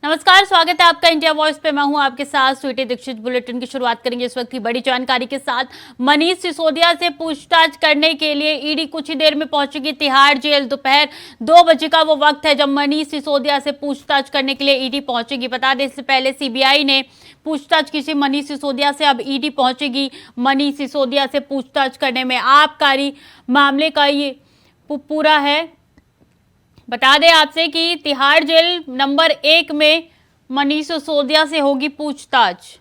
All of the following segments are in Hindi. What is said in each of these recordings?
नमस्कार, स्वागत है आपका इंडिया वॉइस पे। मैं हूं आपके साथ स्वीटी दीक्षित। बुलेटिन की शुरुआत करेंगे इस वक्त की बड़ी जानकारी के साथ। मनीष सिसोदिया से पूछताछ करने के लिए ईडी कुछ ही देर में पहुंचेगी तिहाड़ जेल। दोपहर 2 बजे का वो वक्त है जब मनीष सिसोदिया से पूछताछ करने के लिए ईडी पहुंचेगी। बता दें, इससे पहले सीबीआई ने पूछताछ की थी मनीष सिसोदिया से, अब ईडी पहुंचेगी मनीष सिसोदिया से पूछताछ करने में। आबकारी मामले का ये पूरा है। बता दें आपसे कि तिहाड़ जेल नंबर 1 में मनीष सिसोदिया से होगी पूछताछ।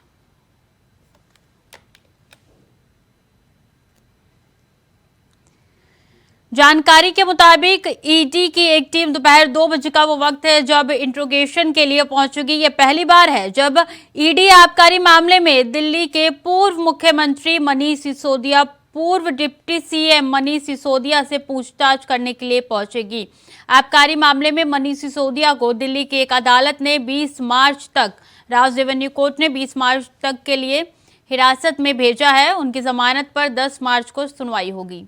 जानकारी के मुताबिक ईडी की एक टीम दोपहर 2 बजे का वो वक्त है जब इंट्रोगेशन के लिए पहुंचेगी। ये पहली बार है जब ईडी आबकारी मामले में दिल्ली के पूर्व मुख्यमंत्री मनीष सिसोदिया, पूर्व डिप्टी सीएम मनीष सिसोदिया से पूछताछ करने के लिए पहुंचेगी। आबकारी मामले में मनीष सिसोदिया को दिल्ली की एक अदालत ने 20 मार्च तक, राज रेवेन्यू कोर्ट ने 20 मार्च तक के लिए हिरासत में भेजा है। उनकी जमानत पर 10 मार्च को सुनवाई होगी।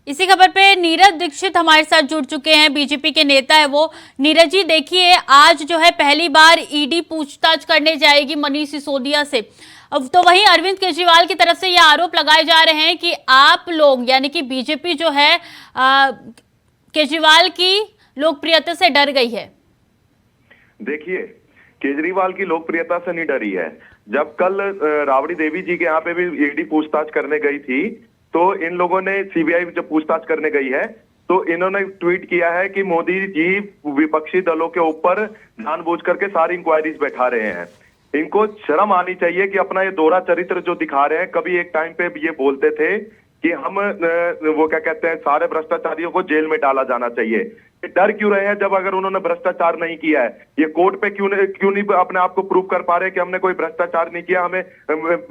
इसी खबर पे नीरज दीक्षित हमारे साथ जुड़ चुके हैं, बीजेपी के नेता है वो। नीरज जी, देखिए आज जो है पहली बार ईडी पूछताछ करने जाएगी मनीष सिसोदिया से। अब तो वहीं अरविंद केजरीवाल की तरफ से ये आरोप लगाए जा रहे हैं कि आप लोग यानी कि बीजेपी जो है केजरीवाल की लोकप्रियता से डर गई है। देखिए, केजरीवाल की लोकप्रियता से नहीं डरी है। जब कल राबड़ी देवी जी के यहाँ पे भी ईडी पूछताछ करने गई थी तो इन लोगों ने, सीबीआई जब पूछताछ करने गई है तो इन्होंने ट्वीट किया है कि मोदी जी विपक्षी दलों के ऊपर जानबूझ करके सारी इंक्वायरीज बैठा रहे हैं। इनको शर्म आनी चाहिए कि अपना ये दोहरा चरित्र जो दिखा रहे हैं। कभी एक टाइम पे ये बोलते थे कि हम वो क्या कहते हैं, सारे भ्रष्टाचारियों को जेल में डाला जाना चाहिए। ये डर क्यों रहे हैं जब अगर उन्होंने भ्रष्टाचार नहीं किया है? ये कोर्ट पे क्यों नहीं अपने आप को प्रूव कर पा रहे कि हमने कोई भ्रष्टाचार नहीं किया, हमें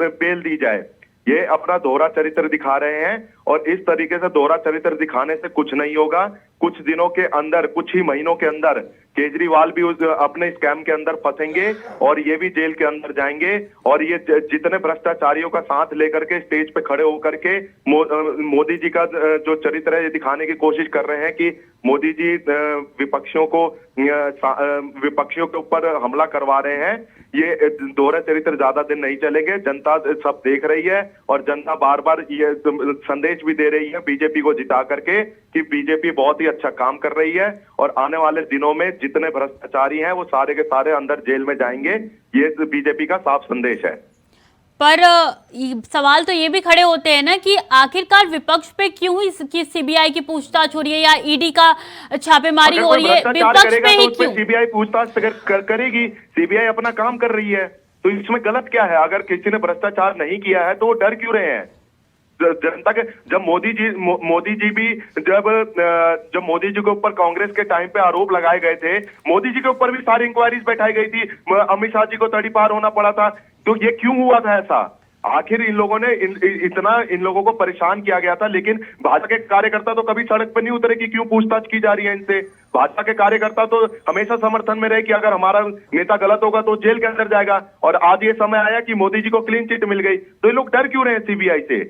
बेल दी जाए? ये अपना दोहरा चरित्र दिखा रहे हैं और इस तरीके से दोहरा चरित्र दिखाने से कुछ नहीं होगा। कुछ दिनों के अंदर, कुछ ही महीनों के अंदर केजरीवाल भी उस अपने स्कैम के अंदर फंसेंगे और ये भी जेल के अंदर जाएंगे। और ये जितने भ्रष्टाचारियों का साथ लेकर के स्टेज पे खड़े होकर के मोदी जी का जो चरित्र है ये दिखाने की कोशिश कर रहे हैं कि मोदी जी विपक्षियों के ऊपर हमला करवा रहे हैं। ये दोहरा चरित्र ज्यादा दिन नहीं चलेंगे। जनता सब देख रही है और जनता बार बार ये संदेश भी दे रही है बीजेपी को जिता करके कि बीजेपी बहुत ही अच्छा काम कर रही है और आने वाले दिनों में जितने भ्रष्टाचारी हैं वो सारे के सारे अंदर जेल में जाएंगे। ये बीजेपी का साफ संदेश है। पर सवाल तो ये भी खड़े होते हैं ना कि आखिरकार विपक्ष पे क्यों इसकी सीबीआई की पूछताछ हो रही है या ईडी का छापेमारी हो रही है? विपक्ष पे ही क्यों? सीबीआई पूछताछ करेगी। सीबीआई अपना काम कर रही है तो इसमें गलत क्या है? अगर किसी ने भ्रष्टाचार नहीं किया है तो वो डर क्यों रहे हैं? जनता के, जब मोदी जी भी जब मोदी जी के ऊपर कांग्रेस के टाइम पे आरोप लगाए गए थे, मोदी जी के ऊपर भी सारी इंक्वायरीज बैठाई गई थी। अमित शाह जी को तड़ीपार होना पड़ा था। तो ये क्यों हुआ था ऐसा? आखिर इन लोगों ने इतना इन लोगों को परेशान किया गया था, लेकिन भाजपा के कार्यकर्ता तो कभी सड़क पर नहीं उतरे कि क्यों पूछताछ की जा रही है इनसे। भाजपा के कार्यकर्ता तो हमेशा समर्थन में रहे कि अगर हमारा नेता गलत होगा तो जेल के अंदर जाएगा। और आज ये समय आया कि मोदी जी को क्लीन चिट मिल गई, तो ये लोग डर क्यों रहे हैं सीबीआई से?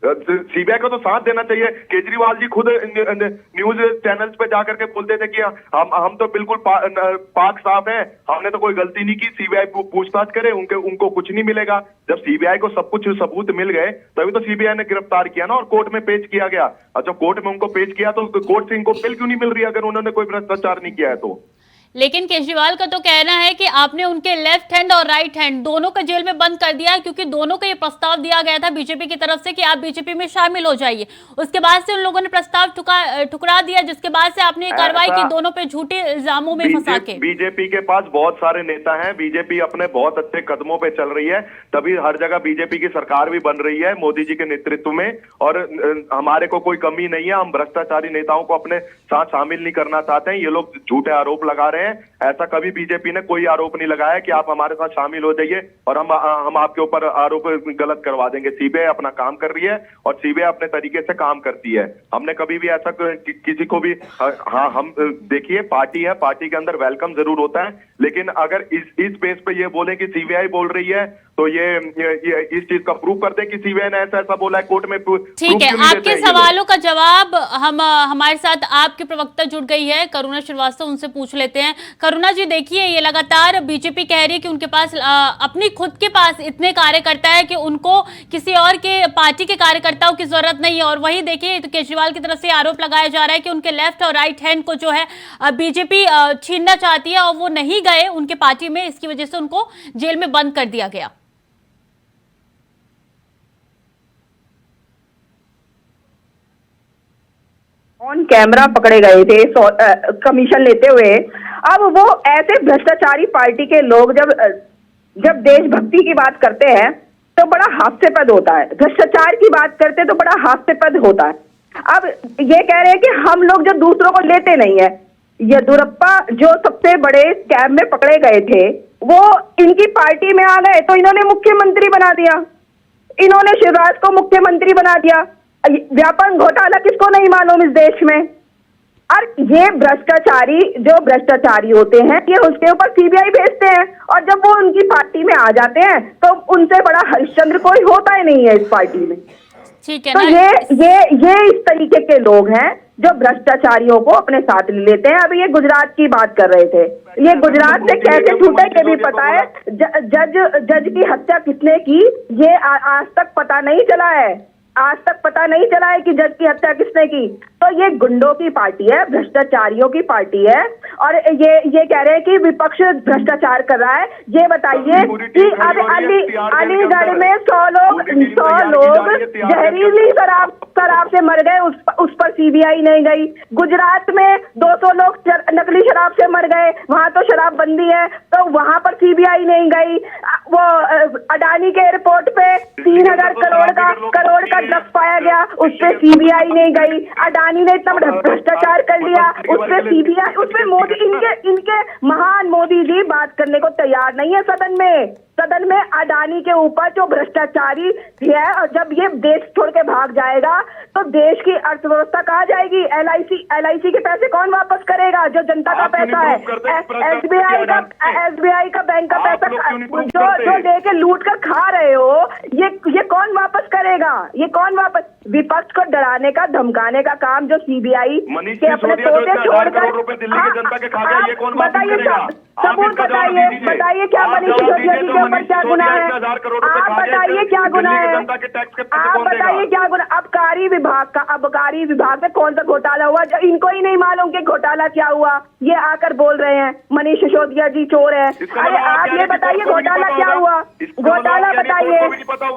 सीबीआई को तो साथ देना चाहिए। केजरीवाल जी खुद न्यूज चैनल्स पे जाकर के बोलते थे कि हम तो बिल्कुल पाक साफ हैं, हमने तो कोई गलती नहीं की। सीबीआई पूछताछ करे, उनको कुछ नहीं मिलेगा। जब सीबीआई को सब कुछ सबूत मिल गए तभी तो सीबीआई ने गिरफ्तार किया ना और कोर्ट में पेश किया गया। अच्छा, कोर्ट में उनको पेश किया तो कोर्ट से इनको बेल क्यों नहीं मिल रही अगर उन्होंने कोई भ्रष्टाचार नहीं किया है तो? लेकिन केजरीवाल का तो कहना है कि आपने उनके लेफ्ट हैंड और राइट हैंड दोनों को जेल में बंद कर दिया है, क्योंकि दोनों को ये प्रस्ताव दिया गया था बीजेपी की तरफ से कि आप बीजेपी में शामिल हो जाइए। उसके बाद से उन लोगों ने प्रस्ताव ठुकरा दिया, जिसके बाद से आपने कार्रवाई की दोनों पे झूठे इल्जामों में फंसा के। बीजेपी के पास बहुत सारे नेता हैं, बीजेपी अपने बहुत अच्छे कदमों पे चल रही है, तभी हर जगह बीजेपी की सरकार भी बन रही है मोदी जी के नेतृत्व में। और हमारे को कोई कमी नहीं है, हम भ्रष्टाचारी नेताओं को अपने साथ शामिल नहीं करना चाहते हैं। ये लोग झूठे आरोप लगा रहे हैं। ऐसा कभी बीजेपी ने कोई आरोप नहीं लगाया कि आप हमारे साथ शामिल हो जाइए और हम आपके ऊपर आरोप गलत करवा देंगे। सीबीआई अपना काम कर रही है और सीबीआई अपने तरीके से काम करती है। हमने कभी भी ऐसा किसी को भी, हाँ, हम देखिए पार्टी है, पार्टी के अंदर वेलकम जरूर होता है, लेकिन अगर इस बेस पे ये बोले कि सीबीआई बोल रही है तो ये इस चीज का प्रूफ करते हैं कि सीबीआई ने ऐसा ऐसा बोला है कोर्ट में। ठीक है, आपके सवालों का जवाब हम हमारे साथ आपके प्रवक्ता जुड़ गई है करुणा श्रीवास्तव, उनसे पूछ लेते हैं। करुणा जी, देखिए ये लगातार बीजेपी कह रही है कि उनके पास अपनी खुद के पास इतने कार्यकर्ता है कि उनको किसी और के पार्टी के कार्यकर्ताओं की जरूरत नहीं है, और वही देखिए तो केजरीवाल की तरफ से आरोप लगाया जा रहा है कि उनके लेफ्ट और राइट हैंड को जो है बीजेपी छीनना चाहती है और वो नहीं गए उनके पार्टी में, इसकी वजह से उनको जेल में बंद कर दिया गया। ऑन कैमरा पकड़े गए थे कमीशन लेते हुए। अब वो ऐसे भ्रष्टाचारी पार्टी के लोग जब देशभक्ति की बात करते हैं तो बड़ा हास्यास्पद होता है, भ्रष्टाचार की बात करते हैं तो बड़ा हास्यास्पद होता है। अब ये कह रहे हैं कि हम लोग जो दूसरों को लेते नहीं है, येदियुरप्पा जो सबसे बड़े स्कैम में पकड़े गए थे वो इनकी पार्टी में आ गए तो इन्होंने मुख्यमंत्री बना दिया, इन्होंने शिवराज को मुख्यमंत्री बना दिया। व्यापक घोटाला किसको नहीं मालूम इस देश में? और ये भ्रष्टाचारी होते हैं, ये उसके ऊपर सीबीआई भेजते हैं, और जब वो उनकी पार्टी में आ जाते हैं तो उनसे बड़ा हरिश्चंद्र कोई होता ही नहीं है इस पार्टी में। ठीक है तो ये इस तरीके के लोग हैं जो भ्रष्टाचारियों को अपने साथ ले लेते हैं। अभी ये गुजरात की बात कर रहे थे, ये गुजरात से कैसे छूटे ये भी पता है। जज की हत्या किसने की ये आज तक पता नहीं चला है, आज तक पता नहीं चला है कि जज की हत्या किसने की। तो ये गुंडों की पार्टी है, भ्रष्टाचारियों की पार्टी है, और ये कह रहे हैं कि विपक्ष भ्रष्टाचार कर रहा है। ये बताइए कि अब अलीगढ़ में 100 लोग जहरीली शराब से मर गए, उस पर सीबीआई नहीं गई। गुजरात में 200 लोग नकली शराब से मर गए, वहां तो शराबबंदी है तो वहां पर सीबीआई नहीं गई। वो अडानी के एयरपोर्ट पे 3000 करोड़ का ड्रग्स पाया गया, उस पर सीबीआई नहीं गई। अडानी ने इतना भ्रष्टाचार कर लिया, उस पर सीबीआई, उस पर मोदी, इनके महान मोदी जी बात करने को तैयार नहीं है सदन में अडानी के ऊपर जो भ्रष्टाचारी है। और जब ये देश छोड़ के भाग जाएगा तो देश की अर्थव्यवस्था कहाँ जाएगी? एलआईसी के पैसे कौन वापस करेगा? जो जनता का पैसा है, एसबीआई का बैंक का पैसा जो लेके लूट कर खा रहे हो, ये कौन वापस करेगा? ये कौन वापस? विपक्ष को डराने का धमकाने का काम जो सीबीआई के अपने तोते छोड़कर, बताइए सबूत, बताइए क्या मनीष सिसोदिया जी के ऊपर क्या गुनाह है? आप बताइए क्या गुनाह है? आप बताइए क्या गुनाह? आबकारी विभाग में कौन सा घोटाला हुआ जो इनको ही नहीं मालूम कि घोटाला क्या हुआ? ये आकर बोल रहे हैं मनीष सिसोदिया जी चोर है। अरे आप ये बताइए घोटाला क्या हुआ? घोटाला बताइए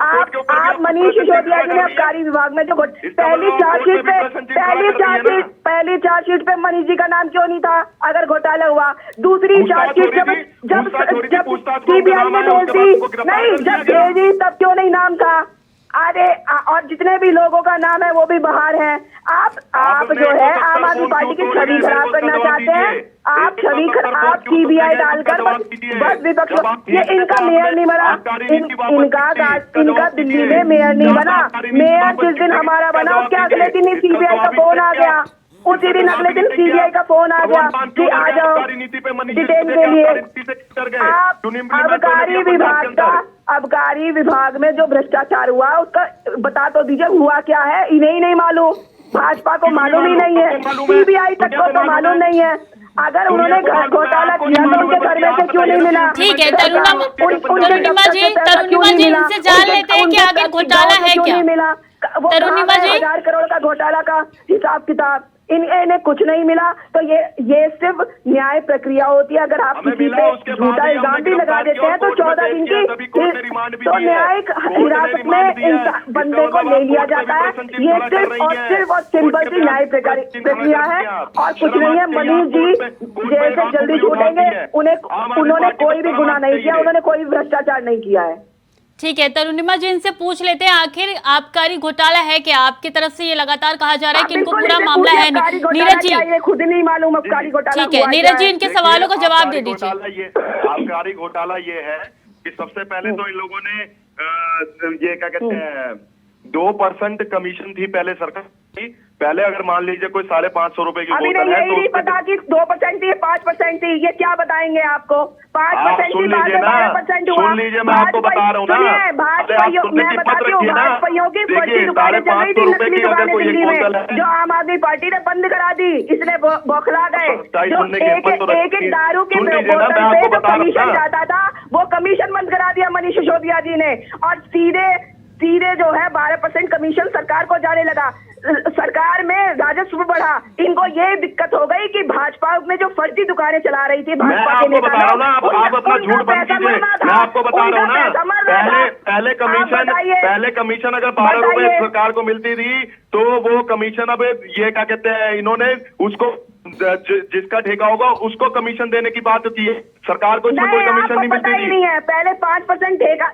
आप। मनीष सिसोदिया जी ने आबकारी विभाग में जो पहली चार्जशीट पे मनीष जी का नाम क्यों नहीं था अगर घोटाला हुआ? दूसरी चार्जशीट जब सीबीआई ने भेजी नहीं, जब भेजी तब क्यों नहीं नाम था? अरे और जितने भी लोगों का नाम है वो भी बाहर हैं। आप जो है आम आदमी पार्टी की छवि खराब करना चाहते हैं। आप सीबीआई डालकर बस विपक्ष, ये इनका मेयर नहीं बना, इनका दिल्ली में मेयर नहीं बना। मेयर जिस दिन हमारा बना उसके अगले दिन ही सीबीआई का फोन आ गया, उसी दिन अगले दिन सीबीआई का फोन आ गया कि आ जाओ डिटेन के लिए। आप आबकारी विभाग में जो भ्रष्टाचार हुआ उसका बता तो दीजिए, हुआ क्या है? इन्हें ही नहीं मालूम, भाजपा को मालूम ही नहीं है, सीबीआई तक को तो मालूम नहीं है। अगर उन्होंने घोटाला किया तो उनके घर में से क्यों नहीं मिला? ठीक है तरुणिमा जी इनसे जान लेते हैं कि आगे घोटाला है क्या? तरुणिमा जी, 1000 करोड़ का घोटाला का हिसाब किताब इन्हें कुछ नहीं मिला। तो ये सिर्फ न्याय प्रक्रिया होती है। अगर आप किसी पे झूठा इल्जाम भी लगा देते हैं तो 14 दिन की तो न्यायिक हिरासत में बंदे को ले लिया जाता है। ये सिर्फ और सिंपल सी न्याय प्रक्रिया है और कुछ नहीं है। मनीष जी जेल से जल्दी छूटेंगे, उन्होंने कोई भी गुनाह नहीं किया, उन्होंने कोई भ्रष्टाचार नहीं किया है। ठीक है तरुणिमा जी, इनसे पूछ लेते हैं आखिर आबकारी घोटाला है क्या? आपकी तरफ से ये लगातार कहा जा रहा है कि इनको पूरा मामला है नहीं। नीरज जी खुद नहीं मालूम आबकारी घोटाला। ठीक है नीरज जी, इनके सवालों का जवाब दे दीजिए। आबकारी घोटाला ये है कि सबसे पहले तो इन लोगों ने ये क्या कहते हैं 2% कमीशन थी पहले सरकार की, पहले अगर मान लीजिए कोई 550 रुपए की अभी बोतल नहीं है यही नहीं तो पता कि 2% थी 5% थी, ये क्या बताएंगे आपको? 5% सुन की बात लीजिए है, ना, 12% हुआ। सुन लीजिए, मैं आपको बता रहा हूँ ना। सुनिए, भाजपाइयों, मैं बताती हूँ, भाजपाइयों की फर्जी दुकानें चल रही थी, नकली दुकानें दिल्ली में, जो आम आदमी पार्टी ने बंद करा दी, इसलिए बौखला गए। जो एक एक दारू के बोतल पे जो कमीशन जाता था, वो कमीशन बंद करा दिया मनीष सिसोदिया जी ने, और सीधे जो है 12% कमीशन सरकार को जाने लगा। सरकार में राजस्व बढ़ा। इनको ये दिक्कत हो गई कि भाजपा में जो फर्जी दुकानें चला रही थी भाजपा के नेता, बता रहा हूँ ना, आप अपना झूठ बंद कीजिए। मैं आपको बता रहा हूँ ना, पहले कमीशन अगर 12 रुपए सरकार को मिलती थी तो वो कमीशन अब ये क्या कहते हैं, इन्होंने उसको जिसका ठेका होगा उसको कमीशन देने की बात की है। सरकार को इसमें कोई कमीशन नहीं मिलती थी। नहीं है, पहले 5% ठेका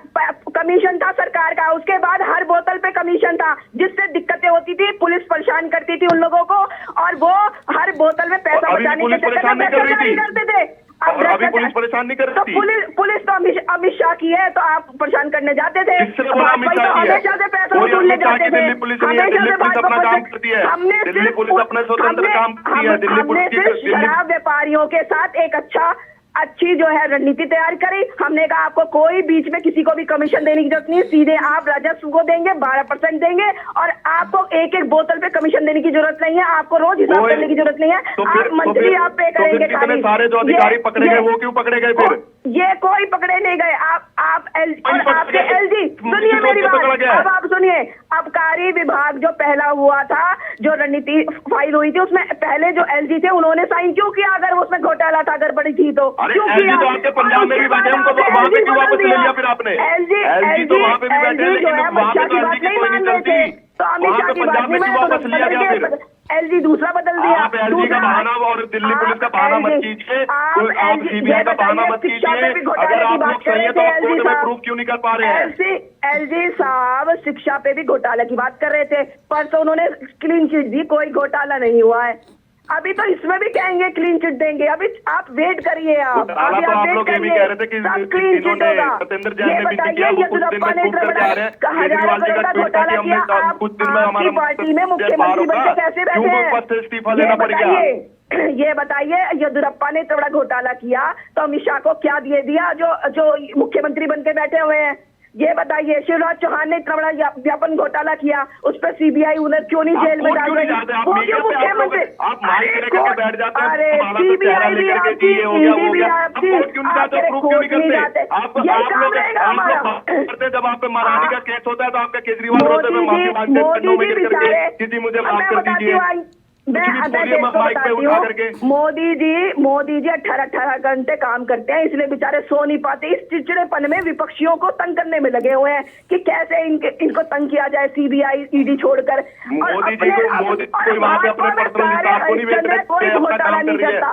कमीशन था सरकार का, उसके बाद हर बोतल पे कमीशन था, जिससे दिक्कतें होती थी, पुलिस परेशान करती थी उन लोगों को, और वो हर बोतल में पैसा बचाने के चक्कर में भ्रष्टाचार करते थे। और अभी पुलिस परेशान नहीं कर रही थी। पुलिस तो अमित शाह की है, तो आप परेशान करने जाते थे। हमेशा से पैसा वसूलने जाते थे। दिल्ली पुलिस अपना काम करती है, दिल्ली पुलिस अपना स्वतंत्र काम करती है। दिल्ली पुलिस शराब व्यापारियों के साथ एक अच्छी जो है रणनीति तैयार करी। हमने कहा आपको कोई बीच में किसी को भी कमीशन देने की जरूरत नहीं, सीधे आप राजस्व को देंगे, 12% देंगे, और आपको एक एक बोतल पे कमीशन देने की जरूरत नहीं है, आपको रोज हिसाब करने की जरूरत नहीं है। आप मंथली आप पे करेंगे। कितने सारे जो अधिकारी पकड़े गए वो क्यों पकड़े गए फिर? ये कोई पकड़े नहीं गए। आपके एलजी सुनिए मेरी बात, अब आप सुनिए। आबकारी विभाग जो पहला हुआ था, जो रणनीति फाइल हुई थी, उसमें पहले जो एलजी थे उन्होंने साइन क्यों किया? अगर उसमें घोटाला था, गड़बड़ी थी तो क्यों किया? तो आपके पंजाब में भी बैठे, उनको वहां पे क्यों वापस ले लिया फिर आपने? एलजी तो वहां पे भी बैठे, लेकिन वहां पे तो एलजी की कोई नहीं चलती, तो अमित शाह की बात नहीं माने, एलजी दूसरा बदल दिया। आप एलजी का बहाना और दिल्ली पुलिस का बहाना मत कीजिए, आप सीबीआई का बहाना मत कीजिए। अगर आप लोग सही है तो आप कोर्ट में प्रूफ क्यों नहीं कर पा रहे हैं? एलजी साहब शिक्षा पे भी घोटाले की बात कर रहे थे, परसों उन्होंने क्लीन चिट दी, कोई घोटाला नहीं हुआ है। अभी तो इसमें भी कहेंगे क्लीन चिट देंगे, अभी आप वेट करिए। आप अभी आप लोग ये भी कह रहे थे कि क्लीन चिट होगा। सत्येंद्र जैन ने मीटिंग किया, वो कुछ दिन में खूब करके आ रहे हैं, केजरीवाल जी का ट्वीट था कि हमने कुछ दिन में हमारा पार्टी में मुख्यमंत्री बनके कैसे बैठे हैं? पद से इस्तीफा लेना पड़ गया। ये बताइए, येदियुरप्पा ने इतना बड़ा घोटाला किया तो अमित शाह को क्या दे दिया जो मुख्यमंत्री बनके बैठे हुए हैं? ये बताइए, शिवराज चौहान ने इतना बड़ा व्यापन घोटाला किया, उस पर सीबीआई उन्हें क्यों नहीं जेल में डाल रही? वो क्यों मुख्यमंत्री? अरे सीबीआई भी आपकी, ईडी भी आपकी, आपके कोर्ट नहीं जाते। यही काम रहेगा हमारा। जब आप पे महारानी का केस होता है तो आपका केजरीवाल होते हुए माफी मांगते हैं, किसी मुझे माफ कर दीजिए। मोदी जी 18 घंटे काम करते हैं, इसलिए बेचारे सो नहीं पाते। इस चिड़चिड़ेपन में विपक्षियों को तंग करने में लगे हुए हैं कि कैसे इनको तंग किया जाए, सीबीआई ईडी छोड़कर। मोदी जी को वहाँ पे अपने पर्सनल हिसाब को नहीं बेचते, कोई घोटाला नहीं करता।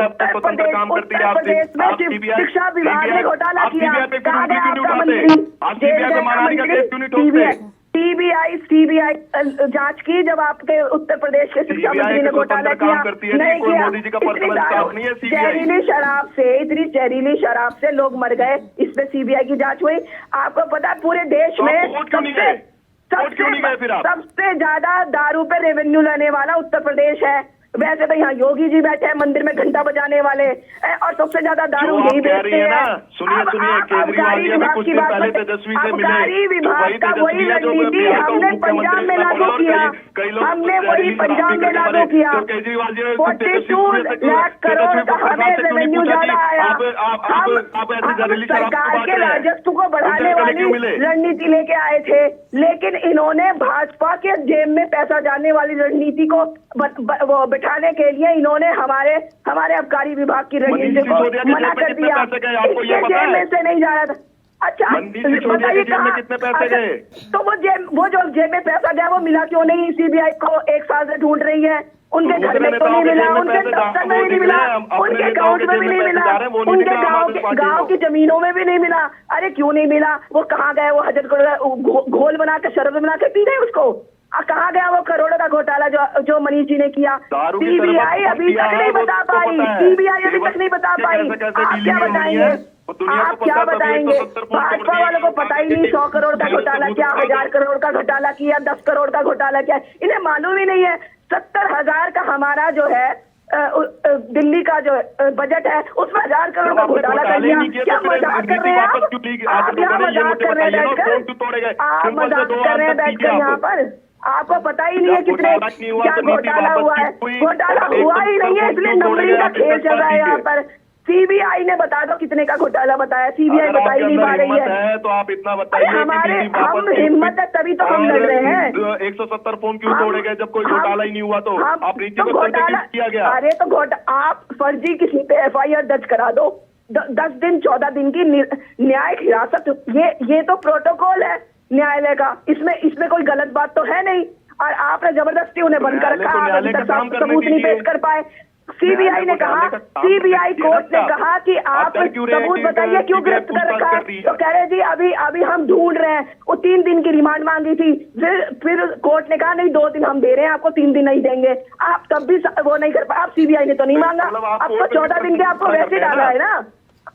उत्तर प्रदेश शिक्षा विभाग ने घोटाला किया, सीबीआई जांच की जब आपके उत्तर प्रदेश के शिक्षा मंत्री ने घोटाला किया, नहीं किया। इतनी जहरीली शराब से लोग मर गए, इस पे सीबीआई की जांच हुई। आपको पता है पूरे देश में सबसे ज्यादा दारू पे रेवेन्यू लेने वाला उत्तर प्रदेश है। वैसे तो यहाँ योगी जी बैठे हैं मंदिर में घंटा बजाने वाले, और सबसे ज्यादा दारू यही बेचते हैं। सुनिए आबकारी विभाग की बात, आबकारी विभाग का वही रणनीति हमने पंजाब में लागू किया, हमने वही पंजाब में लागू किया। 42 लाख करोड़ का हमें रेवेन्यू ज्यादा आया। हम सरकार के राजस्व को बढ़ाने वाली रणनीति लेके आए थे, लेकिन इन्होंने भाजपा के जेब में पैसा जाने वाली रणनीति को बिठाने के लिए इन्होंने हमारे आबकारी विभाग की रणनीति को मना कर दिया। इसके जेब में से नहीं जा रहा था। अच्छा बताइए कितने पैसे गए? तो वो जो जेब में पैसा गया वो मिला क्यों नहीं? सीबीआई को 1 साल से ढूंढ रही है, उनके घर में तो नहीं मिला, उनके दफ्तर में भी नहीं मिला, उनके अकाउंट में भी नहीं मिला, उनके गांव की जमीनों में भी नहीं मिला। अरे क्यों नहीं मिला? वो कहाँ गए? वो हजर घोल बना के शरबत बना के पी गए उसको। कहाँ गया वो करोड़ों का घोटाला जो मनीष जी ने किया? सीबीआई अभी तक नहीं बता पाई, सीबीआई अभी तक नहीं बता पाई। आप क्या बताएंगे? आप क्या बताएंगे? भाजपा वालों को पता ही नहीं 100 करोड़ का घोटाला किया, 1000 करोड़ का घोटाला किया, 10 करोड़ का घोटाला किया, इन्हें मालूम ही नहीं है। 70,000 का हमारा जो है दिल्ली का जो बजट है उसमें 1,000 करोड़ का घोटाला कर दिया। क्या मजाक कर रहे हैं आप यहाँ मजाक कर रहे हैं बैठकर, आप मजाक कर रहे हैं बैठकर यहाँ पर। आपको पता ही नहीं है कितने क्या घोटाला हुआ है। घोटाला हुआ ही नहीं है, इसलिए नंबरिंग का खेल चल रहा है यहाँ पर। सीबीआई ने बता दो कितने का घोटाला बताया, सीबीआई बता ही नहीं पा रही है। तो आप इतना बताइए, हमारे हम हिम्मत है तभी तो हम लड़ रहे हैं। 170 फोन क्यों तोड़े गए जब कोई घोटाला ही नहीं हुआ? तो आप नीचे तो घोटाला किया गया। अरे तो आप फर्जी किसी पे FIR दर्ज करा दो, 10 दिन 14 दिन की न्यायिक हिरासत, ये तो प्रोटोकॉल है न्यायालय का। इसमें कोई गलत बात तो है नहीं। और आपने जबरदस्ती उन्हें बंद कर रखा, अभी तक सबूत नहीं पेश कर पाए। सीबीआई ने कहा, सीबीआई कोर्ट ने कहा कि आप सबूत बताइए क्यों गिरफ्त कर रखा है। तो कह रहे जी अभी हम ढूंढ रहे हैं। वो 3 दिन की रिमांड मांगी थी, फिर कोर्ट ने कहा नहीं 2 दिन हम दे रहे हैं आपको, 3 दिन नहीं देंगे। आप तब भी वो नहीं कर पाए। आप सीबीआई ने तो नहीं मांगा, आपको 14 दिन के आपको वैसे डाला है ना।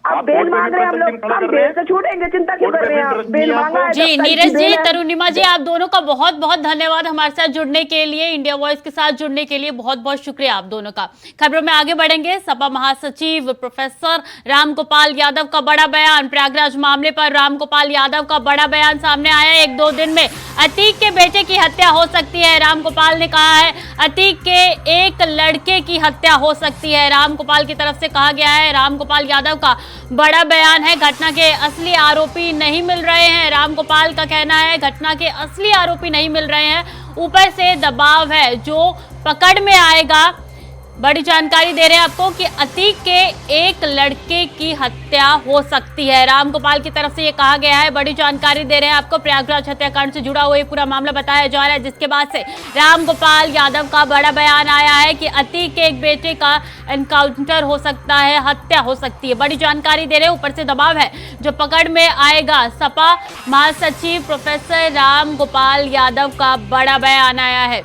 अब बेल मांग रहे हैं हम लोग, हम बेल से छूटेंगे, चिंता क्यों कर रहे हैं आप? बेल मांगा है। जी नीरज जी, तरुणिमा जी, आप दोनों का बहुत बहुत धन्यवाद हमारे साथ जुड़ने के लिए, इंडिया वॉइस के साथ जुड़ने के लिए बहुत बहुत शुक्रिया आप दोनों का। खबरों में आगे बढ़ेंगे। सपा महासचिव प्रोफेसर रामगोपाल यादव का बड़ा बयान। प्रयागराज मामले पर रामगोपाल यादव का बड़ा बयान सामने आया। 1-2 दिन में अतीक के बेटे की हत्या हो सकती है। रामगोपाल ने कहा है अतीक के एक लड़के की हत्या हो सकती है। रामगोपाल की तरफ से कहा गया है। रामगोपाल यादव का बड़ा बयान है। घटना के असली आरोपी नहीं मिल रहे हैं। रामगोपाल का कहना है घटना के असली आरोपी नहीं मिल रहे हैं, ऊपर से दबाव है जो पकड़ में आएगा। बड़ी जानकारी दे रहे हैं आपको कि अतीक के एक लड़के की हत्या हो सकती है। रामगोपाल की तरफ से ये कहा गया है। बड़ी जानकारी दे रहे हैं आपको। प्रयागराज हत्याकांड से जुड़ा हुआ ये पूरा मामला बताया जा रहा है, जिसके बाद से रामगोपाल यादव का बड़ा बयान आया है कि अतीक के एक बेटे का एनकाउंटर हो सकता है, हत्या हो सकती है। बड़ी जानकारी दे रहे हैं, ऊपर से दबाव है जो पकड़ में आएगा। सपा महासचिव प्रोफेसर रामगोपाल यादव का बड़ा बयान आया है।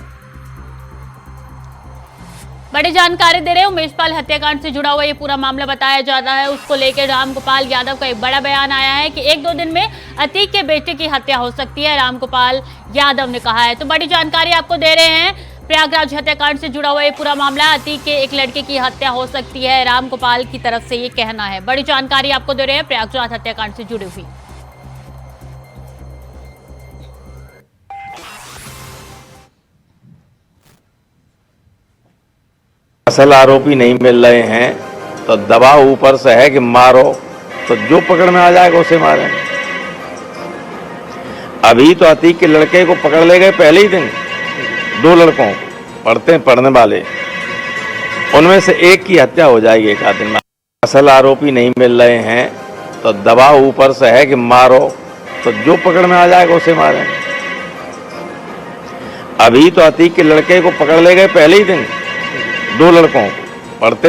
बड़ी जानकारी दे रहे हैं। उमेशपाल हत्याकांड से जुड़ा हुआ ये पूरा मामला बताया जा रहा है, उसको लेकर रामगोपाल यादव का एक बड़ा बयान आया है कि 1-2 दिन में अतीक के बेटे की हत्या हो सकती है, रामगोपाल यादव ने कहा है। तो बड़ी जानकारी आपको दे रहे हैं। प्रयागराज हत्याकांड से जुड़ा हुआ ये पूरा मामला, अतीक के एक लड़के की हत्या हो सकती है, रामगोपाल की तरफ से ये कहना है। बड़ी जानकारी आपको दे रहे हैं प्रयागराज हत्याकांड से जुड़ी हुई। असल आरोपी नहीं मिल रहे हैं तो दबाव ऊपर से है कि मारो, तो जो पकड़ में आ जाएगा उसे मारें। अभी तो अतीक के लड़के को पकड़ ले गए पहले ही दिन, 2 लड़कों पढ़ने वाले, उनमें से एक की हत्या हो जाएगी 1 आध दिन में। असल आरोपी नहीं मिल रहे हैं तो दबाव ऊपर से है कि मारो, तो जो पकड़ में आ जाएगा उसे मारें। अभी तो अतीक के लड़के को पकड़ ले गए पहले ही दिन, 2 लड़कों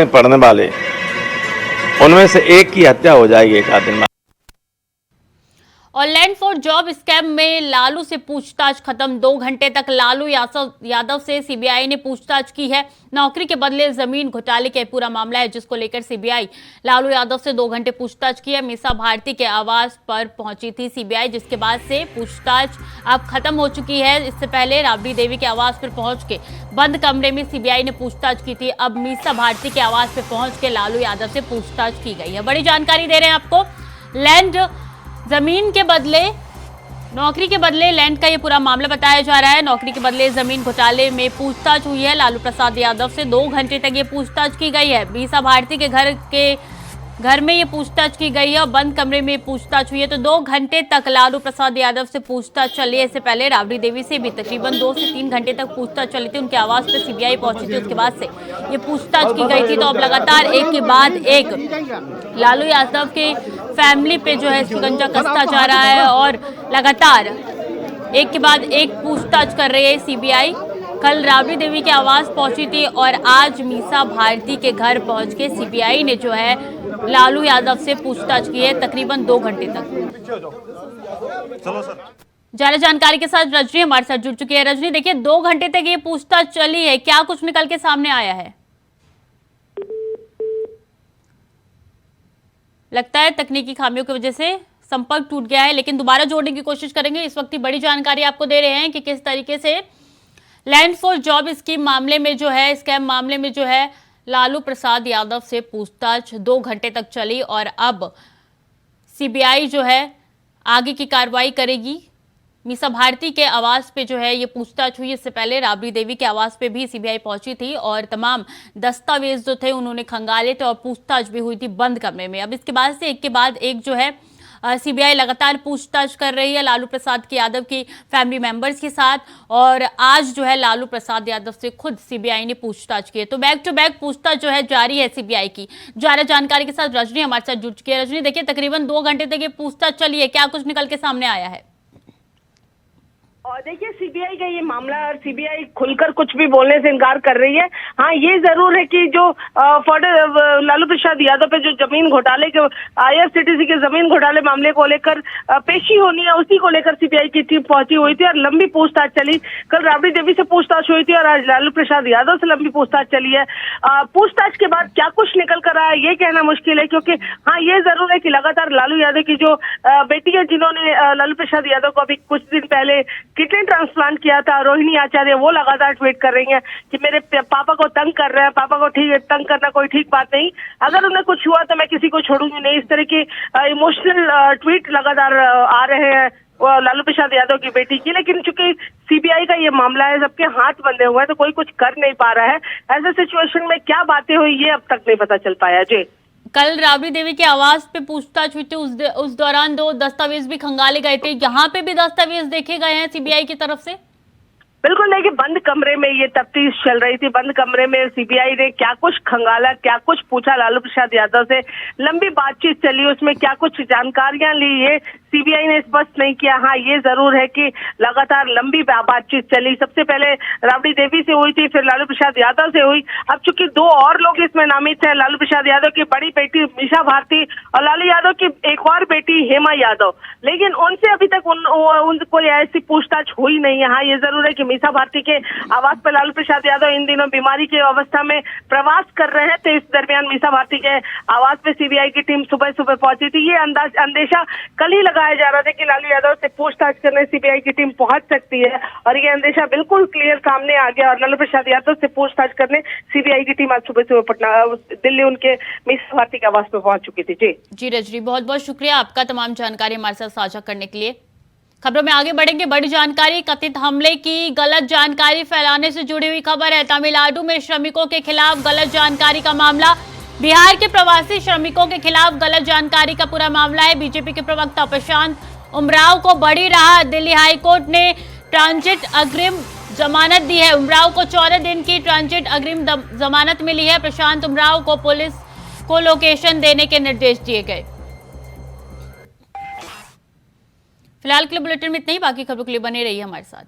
पढ़ने वाले, उनमें से एक की हत्या हो जाएगी 1 आध दिन में। और लैंड फॉर जॉब स्कैम में लालू से पूछताछ खत्म। 2 घंटे तक लालू यादव से सीबीआई ने पूछताछ की है। नौकरी के बदले जमीन घोटाले का पूरा मामला है, जिसको लेकर सीबीआई लालू यादव से 2 घंटे पूछताछ की है। मीसा भारती के आवास पर पहुंची थी सीबीआई, जिसके बाद से पूछताछ अब खत्म हो चुकी है। इससे पहले राबड़ी देवी के आवास पर पहुंच के बंद कमरे में सीबीआई ने पूछताछ की थी। अब मीसा भारती के आवास पर पहुंच के लालू यादव से पूछताछ की गई है। बड़ी जानकारी दे रहे हैं आपको। लैंड जमीन के बदले नौकरी के बदले लैंड का ये पूरा मामला बताया जा रहा है। नौकरी के बदले जमीन घोटाले में पूछताछ हुई है। लालू प्रसाद यादव से 2 घंटे तक ये पूछताछ की गई है। मीसा भारती के घर में ये पूछताछ की गई है और बंद कमरे में पूछताछ हुई है। तो 2 घंटे तक लालू प्रसाद यादव से पूछताछ चली है। इससे पहले राबड़ी देवी से भी तकरीबन 2 से 3 घंटे तक पूछताछ चली थी। उनके आवास पर सीबीआई पहुंची थी, उसके बाद से ये पूछताछ की गई थी। तो अब लगातार एक के बाद एक लालू यादव के फैमिली पे जो है शिकंजा कसता जा रहा है और लगातार एक के बाद एक पूछताछ कर रही है सीबीआई। कल राबड़ी देवी के आवास पहुंची थी और आज मीसा भारती के घर पहुंच के सीबीआई ने जो है लालू यादव से पूछताछ की है तकरीबन 2 घंटे तक। चलो सर। ज्यादा जानकारी के साथ रजनी हमारे साथ जुड़ चुकी है। रजनी, देखिए 2 घंटे तक ये पूछताछ चली है, क्या कुछ निकल के सामने आया है? लगता है तकनीकी खामियों की वजह से संपर्क टूट गया है, लेकिन दोबारा जोड़ने की कोशिश करेंगे। इस वक्त बड़ी जानकारी आपको दे रहे हैं कि किस तरीके से लैंड फॉर जॉब स्कीम मामले में जो है, स्कैम मामले में जो है लालू प्रसाद यादव से पूछताछ 2 घंटे तक चली और अब सीबीआई जो है आगे की कार्रवाई करेगी। मीसा भारती के आवास पे जो है ये पूछताछ हुई। इससे पहले राबड़ी देवी के आवास पे भी सीबीआई पहुंची थी और तमाम दस्तावेज जो थे उन्होंने खंगाले थे और पूछताछ भी हुई थी बंद कमरे में। अब इसके बाद से एक के बाद एक जो है सीबीआई लगातार पूछताछ कर रही है लालू प्रसाद यादव की फैमिली मेंबर्स के साथ और आज जो है लालू प्रसाद यादव से खुद सीबीआई ने पूछताछ की है। तो बैक टू बैक पूछताछ जो है जारी है सीबीआई की। ज्यादा जानकारी के साथ रजनी हमारे साथ जुड़ चुकी है। रजनी, देखिए तकरीबन 2 घंटे तक ये पूछताछ चली है, क्या कुछ निकल के सामने आया है? और देखिए सीबीआई का ये मामला और सीबीआई खुलकर कुछ भी बोलने से इनकार कर रही है। हाँ, ये जरूर है कि जो लालू प्रसाद यादव पे जो जमीन घोटाले के आईआरसीटीसी के जमीन घोटाले मामले को लेकर पेशी होनी है, उसी को लेकर सीबीआई की टीम पहुंची हुई थी और लंबी पूछताछ चली। कल राबड़ी देवी से पूछताछ हुई थी और आज लालू प्रसाद यादव से लंबी पूछताछ चली है। पूछताछ के बाद क्या कुछ निकल कर आया ये कहना मुश्किल है, क्योंकि हाँ ये जरूर है कि लगातार लालू यादव की जो बेटी है जिन्होंने लालू प्रसाद यादव को अभी कुछ दिन पहले किडनी ट्रांसप्लांट किया था, रोहिणी आचार्य, वो लगातार ट्वीट कर रही हैं कि मेरे पापा को तंग कर रहे हैं, पापा को ठीक तंग करना कोई ठीक बात नहीं, अगर उन्हें कुछ हुआ तो मैं किसी को छोड़ूंगी नहीं। इस तरह के इमोशनल ट्वीट लगातार आ रहे हैं लालू प्रसाद यादव की बेटी की। लेकिन चूंकि सीबीआई का ये मामला है, सबके हाथ बंधे हुए हैं, तो कोई कुछ कर नहीं पा रहा है। ऐसे सिचुएशन में क्या बातें हुई ये अब तक नहीं पता चल पाया। जी, कल राबड़ी देवी के आवास पे पूछताछ हुई थी, उस दौरान 2 दस्तावेज भी खंगाले गए थे। यहाँ पे भी दस्तावेज देखे गए हैं सीबीआई की तरफ से? बिल्कुल, देखिए बंद कमरे में ये तफ्तीश चल रही थी। बंद कमरे में सीबीआई ने क्या कुछ खंगाला, क्या कुछ पूछा लालू प्रसाद यादव से, लंबी बातचीत चली, उसमें क्या कुछ जानकारियां ली, ये सीबीआई ने स्पष्ट नहीं किया। हाँ, ये जरूर है कि लगातार लंबी बातचीत चली। सबसे पहले राबड़ी देवी से हुई थी, फिर लालू प्रसाद यादव से हुई। अब चूंकि 2 और लोग इसमें नामित हैं, लालू प्रसाद यादव की बड़ी बेटी मीसा भारती और लालू यादव की एक और बेटी हेमा यादव, लेकिन उनसे अभी तक उन कोई ऐसी पूछताछ हुई नहीं है। हाँ, ये जरूर है कि मीसा भारती के आवास पर लालू प्रसाद यादव इन दिनों बीमारी की अवस्था में प्रवास कर रहे हैं, तो इस दरमियान मीसा भारती के आवास पे सीबीआई की टीम सुबह सुबह पहुंची थी। ये अंदेशा कल ही लगाया जा रहा था कि लालू यादव से पूछताछ करने सीबीआई की टीम पहुंच सकती है और ये अंदेशा बिल्कुल क्लियर सामने आ गया और लालू प्रसाद यादव से पूछताछ करने सीबीआई की टीम आज सुबह सुबह पटना दिल्ली उनके मीसा भारती के आवास पे पहुंच चुकी थी। जी रजनी, बहुत बहुत शुक्रिया आपका तमाम जानकारी हमारे साथ साझा करने के लिए। खबरों में आगे बढ़ेंगे। बड़ी जानकारी, कथित हमले की गलत जानकारी फैलाने से जुड़ी हुई खबर है। तमिलनाडु में श्रमिकों के खिलाफ गलत जानकारी का मामला। बिहार के प्रवासी श्रमिकों के खिलाफ गलत जानकारी का पूरा मामला है। बीजेपी के प्रवक्ता प्रशांत उमराव को बड़ी राहत। दिल्ली हाईकोर्ट ने ट्रांजिट अग्रिम जमानत दी है। उमराव को 14 दिन की ट्रांजिट अग्रिम जमानत मिली है। प्रशांत उमराव को पुलिस को लोकेशन देने के निर्देश दिए गए। फिलहाल के लिए बुलेटिन में इतना ही। बाकी खबरों के लिए बने रहिए हमारे साथ।